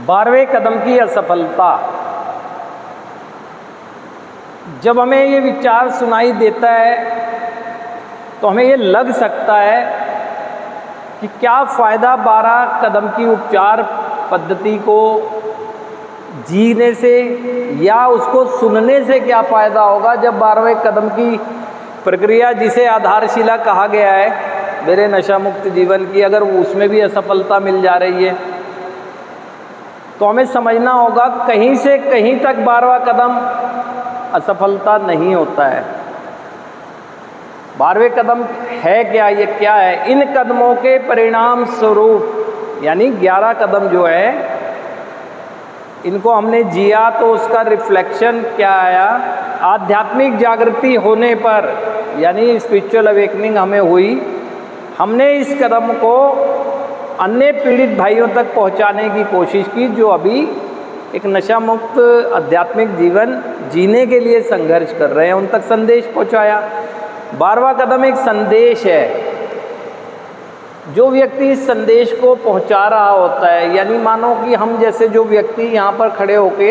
12वें कदम की असफलता। जब हमें ये विचार सुनाई देता है तो हमें ये लग सकता है कि क्या फ़ायदा 12 कदम की उपचार पद्धति को जीने से या उसको सुनने से क्या फ़ायदा होगा, जब 12वें कदम की प्रक्रिया जिसे आधारशिला कहा गया है मेरे नशा मुक्त जीवन की, अगर उसमें भी असफलता मिल जा रही है तो हमें समझना होगा कहीं से कहीं तक 12वां कदम असफलता नहीं होता है। 12वें कदम है क्या, ये क्या है? इन कदमों के परिणाम स्वरूप यानी 11 कदम जो है इनको हमने जिया तो उसका रिफ्लेक्शन क्या आया? आध्यात्मिक जागृति होने पर यानी स्पिरिचुअल अवेकनिंग हमें हुई, हमने इस कदम को अन्य पीड़ित भाइयों तक पहुंचाने की कोशिश की जो अभी एक नशा मुक्त आध्यात्मिक जीवन जीने के लिए संघर्ष कर रहे हैं, उन तक संदेश पहुंचाया। 12वां कदम एक संदेश है। जो व्यक्ति इस संदेश को पहुंचा रहा होता है, यानी मानो कि हम जैसे जो व्यक्ति यहाँ पर खड़े होके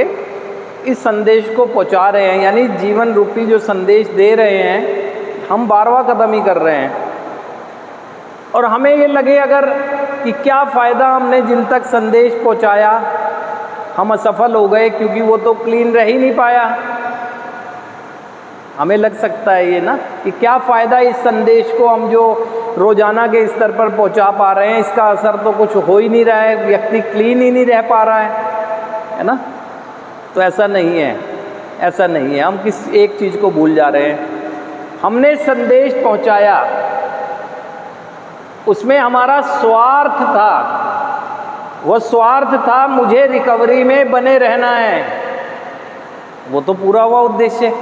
इस संदेश को पहुंचा रहे हैं, यानी जीवन रूपी जो संदेश दे रहे हैं, हम 12वां कदम ही कर रहे हैं। और हमें ये लगे अगर कि क्या फ़ायदा, हमने जिन तक संदेश पहुंचाया हम असफल हो गए क्योंकि वो तो क्लीन रह ही नहीं पाया, हमें लग सकता है ये ना कि क्या फ़ायदा इस संदेश को हम जो रोज़ाना के स्तर पर पहुंचा पा रहे हैं, इसका असर तो कुछ हो ही नहीं रहा है, व्यक्ति क्लीन ही नहीं रह पा रहा है ना? तो ऐसा नहीं है, ऐसा नहीं है। हम किस एक चीज़ को भूल जा रहे हैं। हमने संदेश पहुंचाया, उसमें हमारा स्वार्थ था, वो स्वार्थ था मुझे रिकवरी में बने रहना है, वो तो पूरा हुआ उद्देश्य,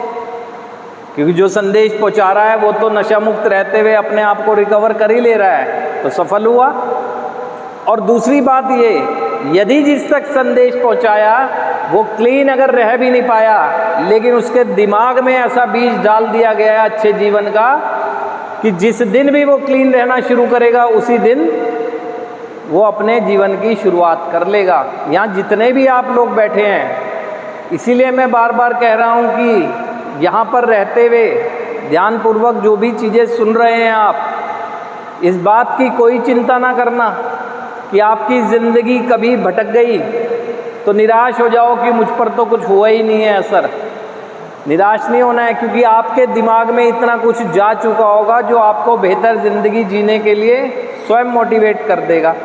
क्योंकि जो संदेश पहुंचा रहा है वो तो नशा मुक्त रहते हुए अपने आप को रिकवर कर ही ले रहा है, तो सफल हुआ। और दूसरी बात ये, यदि जिस तक संदेश पहुंचाया वो क्लीन अगर रह भी नहीं पाया, लेकिन उसके दिमाग में ऐसा बीज डाल दिया गया है अच्छे जीवन का कि जिस दिन भी वो क्लीन रहना शुरू करेगा उसी दिन वो अपने जीवन की शुरुआत कर लेगा। यहाँ जितने भी आप लोग बैठे हैं, इसीलिए मैं बार बार कह रहा हूँ कि यहाँ पर रहते हुए ध्यानपूर्वक जो भी चीज़ें सुन रहे हैं आप, इस बात की कोई चिंता ना करना कि आपकी ज़िंदगी कभी भटक गई तो निराश हो जाओ कि मुझ पर तो कुछ हुआ ही नहीं है असर। निराश नहीं होना है, क्योंकि आपके दिमाग में इतना कुछ जा चुका होगा जो आपको बेहतर ज़िंदगी जीने के लिए स्वयं मोटिवेट कर देगा।